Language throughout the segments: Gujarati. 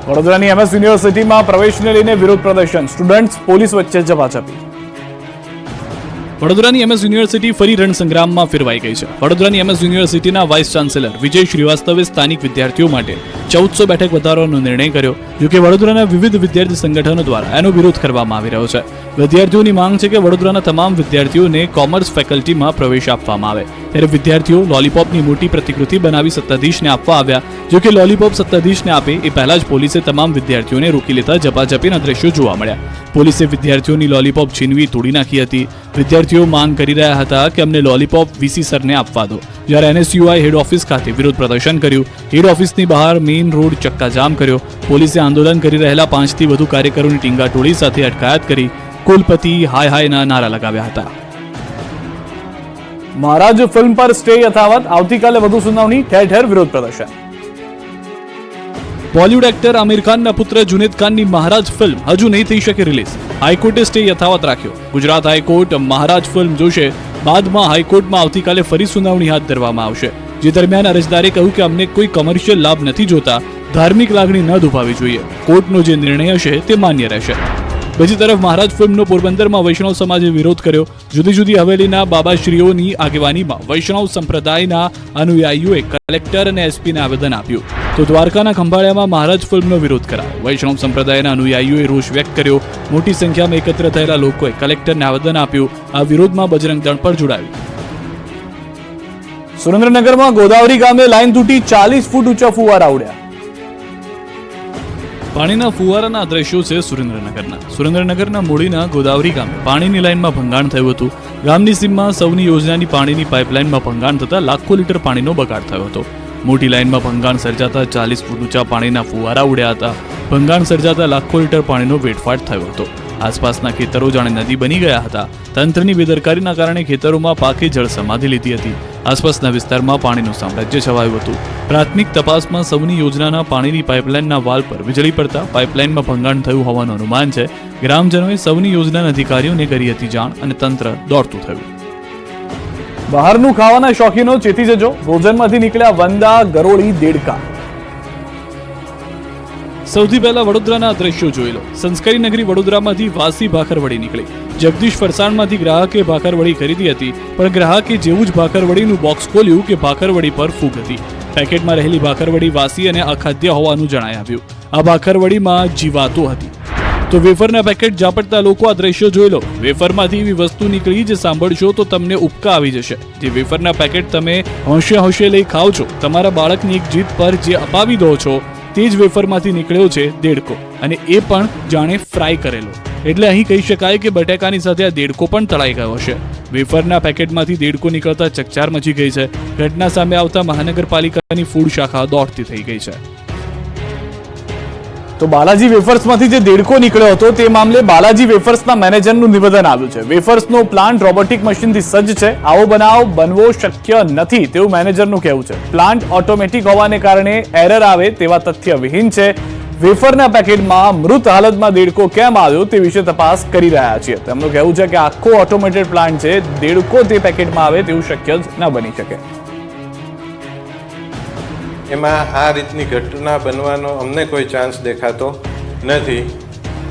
વડોદરાની MS યુનિવર્સિટીમાં પ્રવેશને લઈને વિરોધ પ્રદર્શન, સ્ટુડન્ટ્સ પોલીસ વચ્ચે ઝપાઝપી. વડોદરાની MS યુનિવર્સિટી ફરી રણસંગ્રામમાં ફેરવાઈ ગઈ છે. વડોદરાની MS યુનિવર્સિટીના વાઇસ ચાન્સેલર વિજય શ્રીવાસ્તવે સ્થાનિક વિદ્યાર્થીઓ માટે 1400 બેઠક વધારવાનો નિર્ણય કર્યો. જોકે વડોદરાના વિવિધ વિદ્યાર્થી સંગઠનો દ્વારા એનો વિરોધ કરવામાં આવી રહ્યો છે. વિદ્યાર્થીઓની માંગ છે કે વડોદરાના તમામ વિદ્યાર્થીઓને કોમર્સ ફેકલ્ટીમાં પ્રવેશ આપવામાં આવે. ત્યારે વિદ્યાર્થીઓ લોલીપોપની મોટી પ્રતિકૃતિ બનાવી સત્તાધીશને આપવા આવ્યા. જોકે લોલીપોપ સત્તાધીશને આપે એ પહેલા જ પોલીસે તમામ વિદ્યાર્થીઓને રોકી લેતા ઝપાઝપીના દ્રશ્યો જોવા મળ્યા. પોલીસે વિદ્યાર્થીઓની લોલીપોપ છીનવી તોડી નાખી હતી. વિદ્યાર્થીઓ માંગ કરી રહ્યા હતા કે અમને લોલીપોપ VC સરને આપવા દો. જ્યારે NSUI હેડ ઓફિસ ખાતે વિરોધ પ્રદર્શન કર્યું. હેડ ઓફિસની બહાર મેઇન રોડ ચક્કાજામ કર્યો. પોલીસે આંદોલન કરી રહેલા 5 થી વધુ કાર્યકરોની ટીંગાટોળી સાથે અટકાયત કરી. કુલપતિ હાય હાયના નારા લગાવ્યા હતા. મહારાજ ફિલ્મ પર સ્ટે યથાવત, આવતીકાલે વધુ સુનાવણી, ઠેર ઠેર વિરોધ પ્રદર્શન. બોલિવૂડ એક્ટર આમિર ખાનના પુત્ર જુનેદ ખાનની મહારાજ ફિલ્મ હજુ નહીં થઈ શકે રિલીઝ. હાઈકોર્ટે સ્ટે યથાવત રાખ્યો. ગુજરાત હાઈકોર્ટ મહારાજ ફિલ્મ જોશે. બાદમાં હાઈકોર્ટમાં આવતીકાલે ફરી સુનાવણી હાથ ધરવામાં આવશે. જે દરમિયાન અરજદારે કહ્યું કે અમને કોઈ કમર્શિયલ લાભ નથી જોતા, ધાર્મિક લાગણી ન દુભાવી જોઈએ. કોર્ટનો જે નિર્ણય હશે તે માન્ય રહેશે. બીજી તરફ મહારાજ ફિલ્મનો પોરબંદરમાં વૈષ્ણવ સમાજે વિરોધ કર્યો. જુદી જુદી હવેલીના બાબાશ્રીઓની આગેવાનીમાં વૈષ્ણવ સંપ્રદાયના અનુયાયીઓએ કલેક્ટર અને SPને આવેદન આપ્યું. તો દ્વારકાના ખંભાળિયામાં મહારાજ ફિલ્મનો વિરોધ કરાયો. વૈષ્ણવ સંપ્રદાયના અનુયાયીઓએ રોષ વ્યક્ત કર્યો. મોટી સંખ્યામાં એકત્ર થયેલા લોકોએ કલેક્ટરને આવેદન આપ્યું. આ વિરોધમાં બજરંગ દળ પણ જોડાયું. સુરેન્દ્રનગરમાં ગોદાવરી ગામે લાઈન તૂટી 40 ફૂટ ઊંચા ફુવારા ઉડ્યા. પાણીના ફુવારાના દ્રશ્યો છે સુરેન્દ્રનગરના મૂળીના ગોદાવરી ગામે પાણીની લાઇનમાં ભંગાણ થયું હતું. ગામની સીમમાં સૌની યોજનાની પાણીની પાઇપલાઇનમાં ભંગાણ થતા લાખો લીટર પાણીનો બગાડ થયો હતો. મોટી લાઇનમાં ભંગાણ સર્જાતા 40 ફૂટ ઊંચા પાણીના ફુવારા ઉડ્યા હતા. ભંગાણ સર્જાતા લાખો લીટર પાણીનો વેડફાટ થયો હતો. આસપાસના ખેતરો જાણે નદી બની ગયા હતા. તંત્રની બેદરકારીના કારણે ખેતરોમાં પાકે જળ સમાધિ લીધી હતી. આસપાસના વિસ્તારમાં પાણીનું સામ્રાજ્ય છવાયું હતું. પ્રાથમિક તપાસમાં સૌની યોજનાના પાણીની પાઇપલાઇનના વાલ પર વીજળી પડતા પાઇપલાઇનમાં ભંગાણ થયું હોવાનું અનુમાન છે. ગ્રામજનોએ સૌની યોજનાના અધિકારીઓને કરી હતી જાણ અને તંત્ર દોડતું થયું. બહારનું ખાવાના શોખીનો ચેતી જજો, ભોજનમાંથી નીકળ્યા વંદા, ગરોળી, દેડકા. સૌથી પહેલા વડોદરાના દ્રશ્યો જોઈ લો. સંસ્કારી નગરી વડોદરામાંથી વાસી ભાખરવડી નીકળી. જગદીશ ફરસાણમાંથી ગ્રાહકે ભાખરવડી ખરીદી હતી, પણ ગ્રાહકે જેવું જ ભાખરવડીનું બોક્સ ખોલ્યું કે ભાખરવડી પર ફૂગ હતી. પેકેટમાં રહેલી ભાખરવડી વાસી અને અખાદ્ય હોવાનું જણાઈ આવ્યું. આ ભાખરવડીમાં જીવાતો હતી. તો વેફરના પેકેટ ઝાપટતા લોકો આ દ્રશ્યો જોઈ લો. વેફરમાંથી એવી વસ્તુ નીકળી જે સાંભળશો તો તમને ઉપકા આવી જશે. જે વેફરના પેકેટ તમે હોંશે હોંશે લઈ ખાઓ છો, તમારા બાળકની એક જીદ પર જે અપાવી દો છો, તે જ વેફરમાંથી નીકળ્યો છે દેડકો, અને એ પણ જાણે ફ્રાય કરેલો. એટલે અહીં કહી શકાય કે બટાકાની સાથે આ દેડકો પણ તળાઈ ગયો છે. વેફરના પેકેટમાંથી દેડકો નીકળતા ચકચાર મચી ગઈ છે. ઘટના સામે આવતા મહાનગરપાલિકાની ફૂડ શાખા દોડતી થઈ ગઈ છે. તો બાલાજી વેફર્સમાંથી જે દેડકો નીકળ્યો હતો તે મામલે બાલાજી વેફર્સના મેનેજરનું નિવેદન આવ્યું છે. વેફર્સનો પ્લાન્ટ રોબોટિક મશીનથી સજ્જ છે. આવો બનાવ બનવો શક્ય નથી તેવું મેનેજરનું કહેવું છે. પ્લાન્ટ ઓટોમેટિક હોવાને કારણે એરર આવે તેવા તથ્ય વિહીન છે. વેફરના પેકેટમાં મૃત હાલતમાં દેડકો કેમ આવ્યો તે વિશે તપાસ કરી રહ્યા છીએ. તેમનું કહેવું છે કે આખો ઓટોમેટેડ પ્લાન્ટ છે. દેડકો તે પેકેટમાં આવે તેવું શક્ય જ ન બની શકે. એમાં આ રીતની ઘટના બનવાનો અમને કોઈ ચાન્સ દેખાતો નથી.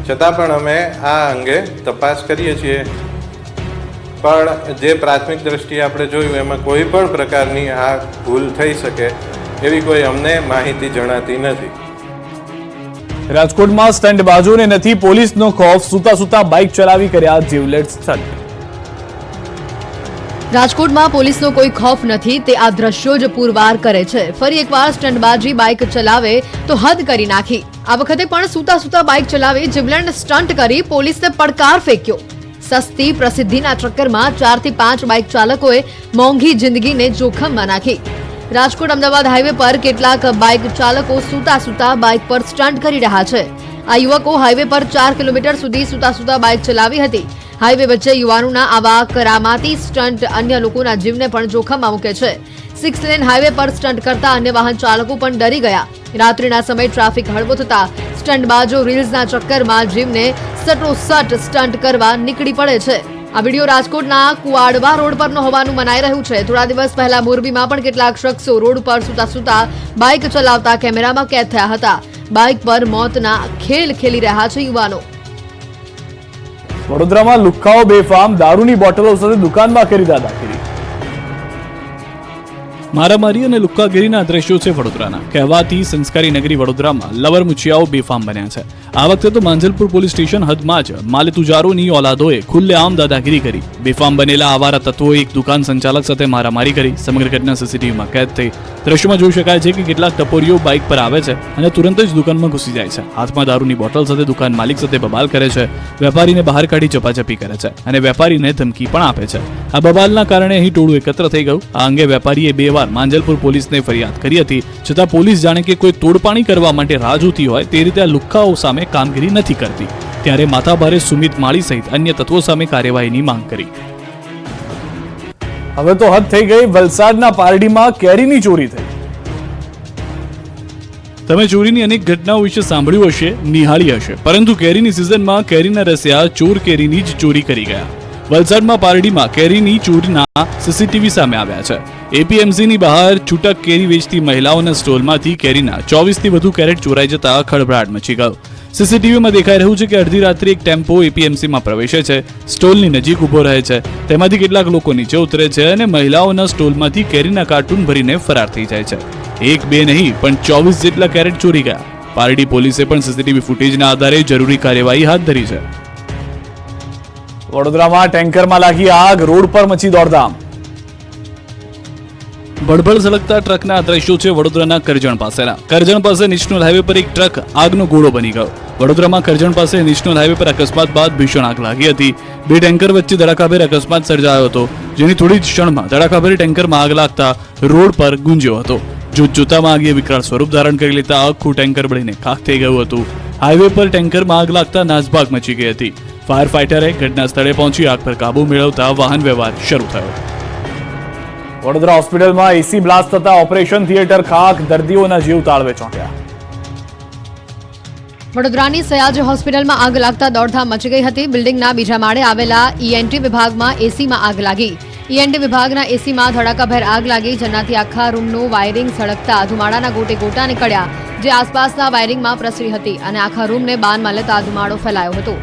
છતાં પણ અમે આ અંગે તપાસ કરીએ છીએ. પણ જે પ્રાથમિક દ્રષ્ટિએ આપણે જોયું એમાં કોઈ પણ પ્રકારની આ ભૂલ થઈ શકે એવી કોઈ અમને માહિતી જણાતી નથી. રાજકોટમાં સ્ટંટબાજોને નથી પોલીસનો ખોફ, સૂતા સૂતા બાઇક ચલાવી કર્યા જીવલેણ સ્ટંટ. રાજકોટમાં પોલીસનો કોઈ ખોફ નથી તે આ દ્રશ્યો જ પુરવાર કરે છે. ફરી એકવાર સ્ટંટબાજી બાઇક ચલાવે તો હદ કરી નાખી. આ વખતે પણ સૂતા સૂતા બાઇક ચલાવી જીવલેણ સ્ટંટ કરી પોલીસને પડકાર ફેંક્યો. સસ્તી પ્રસિદ્ધિના ચક્કરમાં 4 થી 5 બાઇક ચાલકોએ મોંઘી જિંદગીને જોખમમાં નાખી. રાજકોટ અમદાવાદ હાઈવે પર કેટલાક બાઇક ચાલકો સૂતા સૂતા બાઇક પર સ્ટંટ કરી રહ્યા છે. આ યુવકો હાઈવે પર 4 કિલોમીટર સુધી સૂતા સૂતા બાઇક ચલાવી હતી. હાઈવે વચ્ચે યુવાનોના આવા કરામાતી સ્ટંટ અન્ય લોકોના જીવને પણ જોખમમાં મૂકે છે. 6 લેન હાઈવે પર સ્ટંટ કરતા અન્ય વાહન ચાલકો પણ ડરી ગયા. રાત્રિના સમયે ટ્રાફિક હળવો થતા સ્ટંટબાજો રીલ્સના ચક્કરમાં જીવને સટોસટ સ્ટંટ કરવા નીકળી પડે છે. આ વિડીયો રાજકોટના કુવાડવા રોડ પરનો હોવાનું મનાઈ રહ્યું છે. થોડા દિવસ પહેલા મોરબીમાં પણ કેટલાક શખ્સો રોડ પર સૂતા સૂતા બાઇક ચલાવતા કેમેરામાં કેદ થયા હતા. બાઇક પર મોતના ખેલ ખેલી રહ્યા છે યુવાનો. વડોદરામાં લુખ્ખાઓ બેફામ, દારૂની બોટલો સાથે દુકાનમાં કરી દાદાગીરી. મારામારી અને લુક્કાગીરીના દ્રશ્યો છે વડોદરાના. કહેવાતી સંસ્કારી નગરી વડોદરામાં લવર મુછિયાઓ બેફામ બન્યા છે. આ વખતે તો માંજલપુર પોલીસ સ્ટેશન હદમાં જ માલેતુજારોની ઓલાદોએ ખુલ્લેઆમ દાદાગીરી કરી. બેફામ બનેલા આવારા તત્વોએ એક દુકાન સંચાલક સાથે મારામારી કરી. સમગ્ર ઘટના સીસીટીવીમાં કેદ થઈ. દ્રશ્યોમાં જોઈ શકાય છે કે કેટલાક ટપોરીઓ બાઇક પર આવે છે અને તુરંત જ દુકાનમાં ઘૂસી જાય છે. હાથમાં દારૂની બોટલ સાથે દુકાન માલિક સાથે બબાલ કરે છે. વેપારીને બહાર કાઢી ચપાચપી કરે છે અને વેપારીને ધમકી પણ આપે છે. આ બબાલના કારણે અહીં ટોળું એકત્ર થઈ ગયું. આ અંગે વેપારીએ 2 વાર માંજલપુર પોલીસને ફરિયાદ કરી હતી, છતાં પોલીસ જાણે કે કોઈ તોડપાણી કરવા માટે રાહ જોતી હોય તે રીતે આ લુખ્ખાઓ સામે કામગીરી નથી કરતી. ત્યારે માથાભારે સુમિત માળી સહિત અન્ય તત્વો સામે કાર્યવાહીની માંગ કરી. હવે તો હદ થઈ ગઈ. વલસાડના પારડીમાં કેરીની ચોરી થઈ. તમે ચોરીની અનેક ઘટનાઓ વિશે સાંભળ્યું હશે, નિહાળી હશે, પરંતુ કેરીની સિઝનમાં કેરીના રસિયા ચોર કેરીની જ ચોરી કરી ગયા. વલસાડમાં પારડીમાં કેરીની ચોરીના સીસીટીવી સામે આવ્યા છે. એપીએમસીની બહાર છૂટક કેરી વેચતી મહિલાઓના સ્ટોલમાંથી કેરીના 24 થી વધુ કેરેટ ચોરાઈ જતા ખળભળાટ મચી ગયો. સીસીટીવીમાં દેખાઈ રહ્યું છે કે અડધી રાત્રે એક ટેમ્પો એપીએમસીમાં પ્રવેશે છે, સ્ટોલની નજીક ઊભો રહે છે. તેમાંથી કેટલાક લોકો નીચે ઉતરે છે અને મહિલાઓના સ્ટોલમાંથી કેરીના કાર્ટૂન ભરીને ફરાર થઈ જાય છે. 1, 2 નહીં પણ 24 જેટલા કેરેટ ચોરી ગયા. પારડી પોલીસે પણ સીસીટીવી ફૂટેજના આધારે જરૂરી કાર્યવાહી હાથ ધરી છે. વડોદરામાં ટેન્કરમાં લાગી આગ, રોડ પર મચી દોડધામ. ભડભડ સળગતા ટ્રકના દ્રશ્યો છે વડોદરાના કરજણ પાસેના. કરજણ પાસે નેશનલ હાઈવે પર એક ટ્રક આગનો ગોળો બની ગયો. વડોદરામાં કરજણ પાસે નેશનલ હાઈવે પર અકસ્માત બાદ ભીષણ આગ લાગી હતી. 2 ટેન્કર વચ્ચે ધડાકાભેર અકસ્માત સર્જાયો હતો, જેની થોડી જ ક્ષણમાં ધડાકાભેર ટેન્કરમાં આગ લાગતા રોડ પર ગુંજ્યો હતો. જોતજોતામાં આગે વિકરાળ સ્વરૂપ ધારણ કરી લેતા આખું ટેન્કર બળીને ખાખ થઈ ગયું હતું. હાઈવે પર ટેન્કરમાં આગ લાગતા નાસભાગ મચી ગઈ હતી. ફાયર ફાઈટરે ઘટના સ્થળે પહોંચી આગ પર કાબુ મેળવતા વાહન વ્યવહાર શરૂ થયો. વડોદરા હોસ્પિટલમાં એસી બ્લાસ્ટ થતા ઓપરેશન થિયેટર ખાખ, દર્દીઓના જીવ તાળવે ચોંટ્યા. વડોદરાની સયાજ હોસ્પિટલમાં આગ લાગતા દોડધામ મચી ગઈ હતી. બિલ્ડિંગના બીજા માળે આવેલા ઈએનટી વિભાગમાં એસીમાં આગ લાગી. ઈએનટી વિભાગના એસીમાં ધડાકાભેર આગ લાગી, જેનાથી આખા રૂમનું વાયરિંગ સળગતા ધુમાડાના ગોટે ગોટા નીકળ્યા, જે આસપાસના વાયરિંગમાં પ્રસરી હતી અને આખા રૂમને બાનમાં લેતા ધુમાડો ફેલાયો હતો.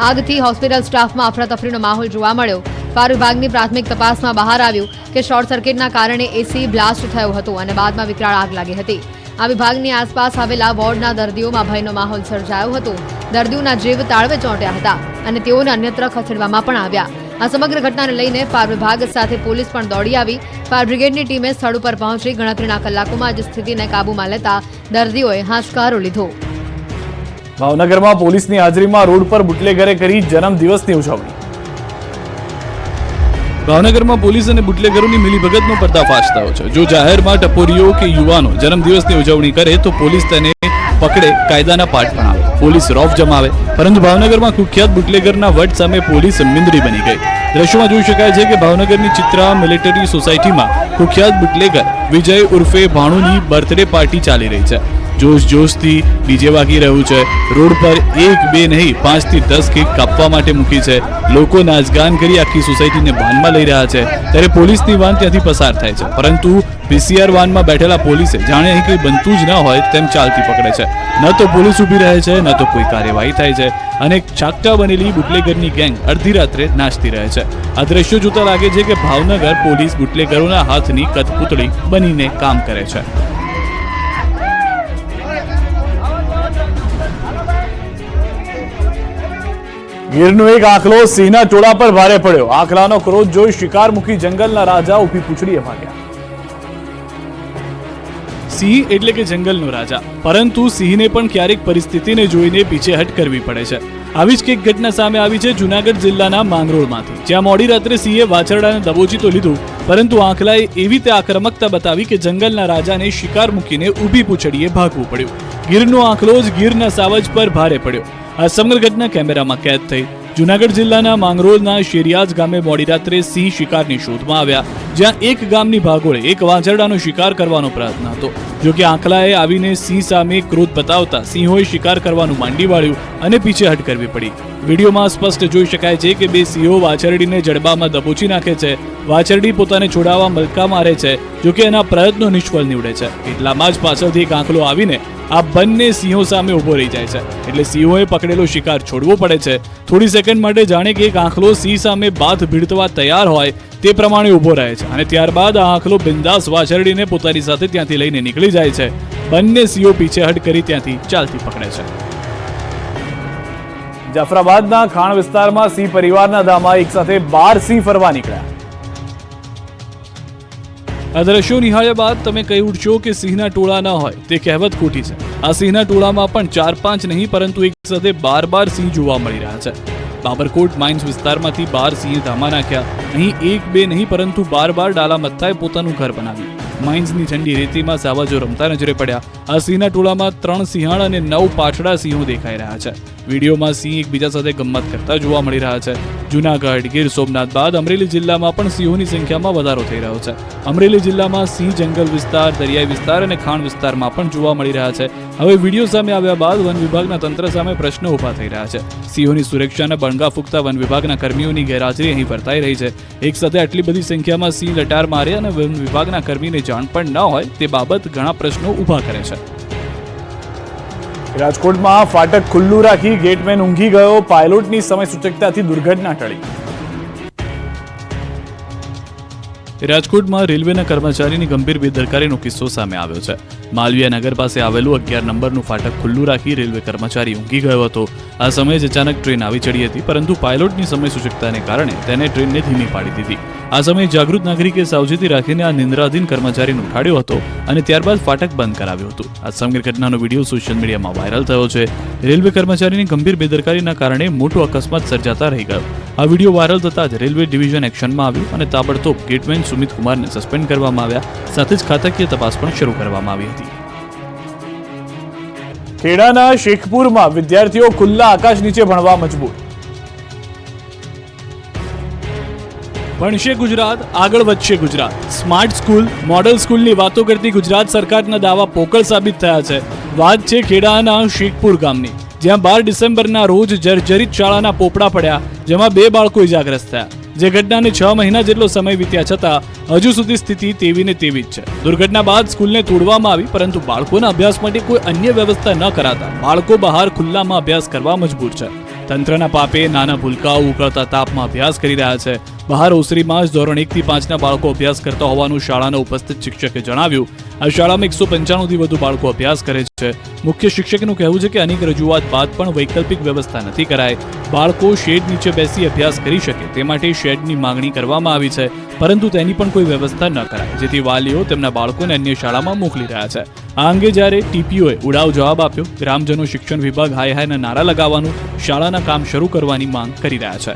આગથી હોસ્પિટલ સ્ટાફમાં અફરાતફરીનો માહોલ જોવા મળ્યો. ફાયર વિભાગની પ્રાથમિક તપાસમાં બહાર આવ્યું કે શોર્ટ સર્કિટના કારણે એસી બ્લાસ્ટ થયો હતો અને બાદમાં વિકરાળ આગ લાગી હતી. આ વિભાગની આસપાસ આવેલા વોર્ડના દર્દીઓમાં ભયનો માહોલ સર્જાયો હતો. દર્દીઓના જીવ તાળવે ચોંટ્યા હતા અને તેઓને અન્યત્ર ખસેડવામાં પણ આવ્યા. આ સમગ્ર ઘટનાને લઈને ફાયર વિભાગ સાથે પોલીસ પણ દોડી આવી. ફાયર બ્રિગેડની ટીમે સ્થળ ઉપર પહોંચી ગણતરીના કલાકોમાં જ સ્થિતિને કાબૂમાં લેતા દર્દીઓએ હાશકારો લીધો. ભાવનગરમાં પોલીસની હાજરીમાં રોડ પર બુટલેગરે કરી જન્મદિવસની ઉજવણી. ભાવનગરમાં પોલીસ અને બુટલેગરોની મિલીભગતનો પર્દાફાશ થયો છે. જો જાહેરમાં ટપોરીઓ કે યુવાનો જન્મદિવસની ઉજવણી કરે તો પોલીસ તેને પકડે, કાયદાના પાઠ ભણાવે, પોલીસ રોફ જમાવે. પરંતુ ભાવનગરમાં કુખ્યાત બુટલેગરના વટ સામે પોલીસ મિંદડી બની ગઈ. દ્રશ્યોમાં જોઈ શકાય છે કે ભાવનગરની ચિત્રા મિલિટરી સોસાયટીમાં કુખ્યાત બુટલેગર વિજય ઉર્ફે ભાણુની બર્થડે પાર્ટી ચાલી રહી છે. જોશ જોશથી ડીજે વાગી રહ્યું છે. રોડ પર 1, 2 નહીં 5 થી 10 કેક કાપવા માટે મૂકી છે. લોકો નાચગાન કરી આખી સોસાયટીને બાનમાં લઈ રહ્યા છે. ત્યારે પોલીસની વાન ત્યાંથી પસાર થાય છે, પરંતુ પીસીઆર વાનમાં બેઠેલા પોલીસે જાણે અહીં કંઈ બનતું જ ન હોય તેમ ચાલતી પકડે છે. ન તો પોલીસ ઊભી રહે છે, ન તો કોઈ કાર્યવાહી થાય છે અને છાકટા બનેલી બુટલેગરની ગેંગ અડધી રાત્રે નાચતી રહે છે. આ દ્રશ્યો જોતા લાગે છે કે ભાવનગર પોલીસ બુટલેગરોના હાથની કઠપૂતળી બનીને કામ કરે છે. ગીરનો એક આખલો સિંહના ટોળા પર ભારે પડ્યો. આખલાનો ક્રોધ જોઈ શિકાર મૂકી જંગલના રાજા ઊભી પૂંછડીએ ભાગ્યા. સિંહ એટલે કે જંગલનો રાજા, પરંતુ સિંહને પણ ક્યારેક પરિસ્થિતિને જોઈને પીછેહટ કરવી પડે છે. આવી જ કંઈક ઘટના સામે આવી છે જૂનાગઢ જિલ્લાના માંગરોળમાંથી, જ્યાં મોડી રાત્રે સિંહે વાછરડાને દબોચી તો લીધું, પરંતુ આખલાએ એવી રીતે આક્રમકતા બતાવી કે જંગલના રાજાને શિકાર મૂકીને ઊભી પૂંછડીએ ભાગવું પડ્યું. ગીરનો આખલો જ ગીરના સાવજ પર ભારે પડ્યો. આ સમગ્ર ઘટના કેમેરામાં કેદ થઈ. જૂનાગઢ જિલ્લાના માંગરોળના શેરિયાજ ગામે મોડી રાત્રે સિંહ શિકારની શોધમાં આવ્યા, જ્યાં એક ગામની ભાગોળે એક વાછરડાનો શિકાર કરવાનો પ્રયત્ન હતો. જો કે આખલાએ આવીને સિંહ સામે ક્રોધ બતાવતા સિંહોએ શિકાર કરવાનું માંડી વાળ્યું અને પીછેહટ કરવી પડી. વિડીયોમાં સ્પષ્ટ જોઈ શકાય છે કે 2 સિંહો વાછરડીને જડબામાં દબોચી નાખે છે. વાછરડી પોતાને છોડાવવા મલકા મારે છે, જો કે એના પ્રયત્નો નિષ્ફળ નીવડે છે. એટલામાં જ પાછળથી એક આખલો આવીને આ બંને સિંહો સામે ઊભો રહી જાય છે, એટલે સિંહોએ પકડેલો શિકાર છોડવો પડે છે. થોડી સેકન્ડ માટે જાણે કે એક આંખલો સિંહ સામે બાથ ભીડતવા તૈયાર હોય તે પ્રમાણે ઊભો રહે છે, અને ત્યારબાદ આ આંખલો બિંદાસ વાછરડીને પોતાની સાથે ત્યાંથી લઈને નીકળી જાય છે. બંને સિંહો પીછેહટ કરી ત્યાંથી ચાલતી પકડે છે. જાફરાબાદના ખાણ વિસ્તારમાં સિંહ પરિવારના ધામા એક સાથે 12 સિંહ ફરવા નીકળ્યા. આ દ્રશ્યો નિહાળ્યા બાદ તમે કહી ઉઠશો કે સિંહના ટોળા ન હોય તે કહેવત ખોટી છે. આ સિંહના ટોળામાં પણ 4-5 નહીં પરંતુ એક સાથે 12 સિંહ જોવા મળી રહ્યા છે. બાબરકોટ માઇન્સ વિસ્તારમાંથી 12 સિંહે ધામા નાખ્યા. અહીં 1-2 નહીં પરંતુ 12 ડાલા મથ્થાએ પોતાનું ઘર બનાવ્યું. માઇન્સની ઠંડી રેતીમાં સાવાજો રમતા નજરે પડ્યા. આ સિંહના ટોળામાં 3 સિંહણ અને 9 પાછડા સિંહો દેખાઈ રહ્યા છે. વિડીયોમાં સિંહ એકબીજા સાથે ગમ્મત કરતા જોવા મળી રહ્યા છે. જૂનાગઢ, ગીર સોમનાથ બાદ અમરેલી જિલ્લામાં પણ સિંહોની સંખ્યામાં વધારો થઈ રહ્યો છે. અમરેલી જિલ્લામાં સિંહ જંગલ વિસ્તાર, દરિયાઈ વિસ્તાર અને ખાણ વિસ્તારમાં પણ જોવા મળી રહ્યા છે. હવે વિડીયો સામે આવ્યા બાદ વન વિભાગના તંત્ર સામે પ્રશ્નો ઊભા થઈ રહ્યા છે. સિંહોની સુરક્ષાના બણગા ફૂંકતા વન વિભાગના કર્મીઓની ગેરહાજરી અહીં વર્તાઈ રહી છે. એક સાથે આટલી બધી સંખ્યામાં સિંહ લટાર મારે અને વન વિભાગના કર્મીને જાણ પણ ન હોય તે બાબત ઘણા પ્રશ્નો ઊભા કરે છે. રાજકોટમાં ફાટક ખુલ્લું રાખી ગેટમેન ઊંઘી ગયો. પાયલોટની સમય સૂચકતાથી દુર્ઘટના ટળી. રાજકોટમાં રેલવેના કર્મચારીની ગંભીર બેદરકારીનો કિસ્સો સામે આવ્યો છે. માલવીયા નગર પાસે આવેલું 11 નંબરનું ફાટક ખુલ્લું રાખી રેલવે કર્મચારી ઊંઘી ગયો હતો. આ સમયે જ અચાનક ટ્રેન આવી ચડી હતી, પરંતુ પાયલોટની સમય સૂચકતાને કારણે તેને ટ્રેનને ધીમી પાડી દીધી. આ સમયે જાગૃત નાગરિકે સાવચેતી રાખીને આ નિંદ્રાધીન કર્મચારીને ઉઠાડ્યો હતો અને ત્યારબાદ ફાટક બંધ કરાવ્યું હતું. આ સમગ્ર ઘટનાનો વિડીયો સોશિયલ મીડિયામાં વાયરલ થયો છે. રેલવે કર્મચારીની ગંભીર બેદરકારીના કારણે મોટો અકસ્માત સર્જાતા રહી ગયો. આ વિડીયો વાયરલ થતાં જ રેલવે ડિવિઝન એક્શનમાં આવ્યું અને તાબડતોબ ગેટમેન સુમિત કુમારને સસ્પેન્ડ કરવામાં આવ્યા. સાથે જ ખાતાકીય તપાસ પણ શરૂ કરવામાં આવી હતી. ખેડાના શેખપુરમાં વિદ્યાર્થીઓ ખુલ્લા આકાશ નીચે ભણવા મજબૂર. ભણશે ગુજરાત, આગળ વધશે ગુજરાત. સ્માર્ટ સ્કૂલ, મોડલ સ્કૂલની વાતો કરતી ગુજરાત સરકારના દાવા પોકળ સાબિત થયા છે. વાત છે ખેડાના શેખપુર ગામની, જ્યાં 12 ડિસેમ્બરના રોજ જર્જરિત શાળાના પોપડા પડ્યા, જેમાં 2 બાળકો ઇજાગ્રસ્ત થયા. જે ઘટનાને 6 મહિના જેટલો સમય વીત્યા છતાં હજુ સુધી સ્થિતિ તેવી ને તેવી જ છે. દુર્ઘટના બાદ સ્કૂલને તોડવામાં આવી, પરંતુ બાળકોના અભ્યાસ માટે કોઈ અન્ય વ્યવસ્થા ન કરાતા બાળકો બહાર ખુલ્લામાં અભ્યાસ કરવા મજબૂર છે. તંત્રના પાપે નાના ભૂલકાઓ ઉકળતા તાપમાં અભ્યાસ કરી રહ્યા છે. બહાર ઓસરીમાં જ ધોરણ 1 થી 5ના બાળકો અભ્યાસ કરતા હોવાનું શાળાના ઉપસ્થિત શિક્ષકે જણાવ્યું. આ શાળામાં 195 થી વધુ બાળકો અભ્યાસ કરે છે. મુખ્ય શિક્ષકનું કહેવું છે કે અનેક રજૂઆત બાદ પણ વૈકલ્પિક વ્યવસ્થા નથી કરાઈ. બાળકો શેડ નીચે બેસી અભ્યાસ કરી શકે તે માટે શેડની માંગણી કરવામાં આવી છે, પરંતુ તેની પણ કોઈ વ્યવસ્થા ન કરાય, જેથી વાલીઓ તેમના બાળકોને અન્ય શાળામાં મોકલી રહ્યા છે. આ અંગે જ્યારે ટીપીઓએ ઉડાવ જવાબ આપ્યો, ગ્રામજનો શિક્ષણ વિભાગ હાય હાયના નારા લગાવવાનું, શાળાના કામ શરૂ કરવાની માંગ કરી રહ્યા છે.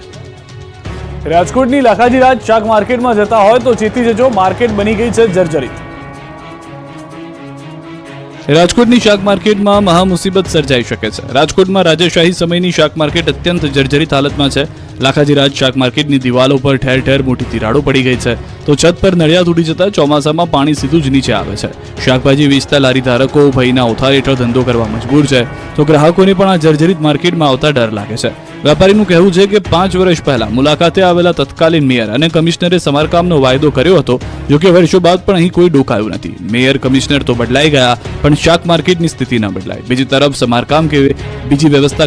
રાજકોટની લાખાજી રાજ શાક માર્કેટમાં જતા હોય તો ચેતી જજો, માર્કેટ બની ગઈ છે જર્જરિત. રાજકોટની શાક માર્કેટમાં મહા મુસીબત સર્જાઈ શકે છે. રાજકોટમાં રાજાશાહી સમયની શાક માર્કેટ અત્યંત જર્જરિત હાલતમાં છે. લાખાજી રાજ શાક માર્કેટની દિવાલો પર ઠેર ઠેર મોટી તિરાડો પડી ગઈ છે, તો છત પર નળિયા તૂટી જતા ચોમાસામાં પાણી સીધું જ નીચે આવે છે. શાકભાજી વેચતા લારી ધારકો ભયના ઓથાર હેઠળ ધંધો કરવા મજબૂર છે, તો ગ્રાહકોને પણ આ જર્જરિત માર્કેટમાં આવતા ડર લાગે છે. વેપારીનું કહેવું છે કે 5 વર્ષ પહેલા મુલાકાતે આવેલા તત્કાલીન મેયર અને કમિશનરે સમારકામનો વાયદો કર્યો હતો, જોકે વર્ષો બાદ પણ અહીં કોઈ ડોકાયું નથી. મેયર કમિશનર તો બદલાઈ ગયા, પણ શાક માર્કેટની સ્થિતિ ન બદલાઈ. બીજી તરફ સમારકામ કે બીજી વ્યવસ્થા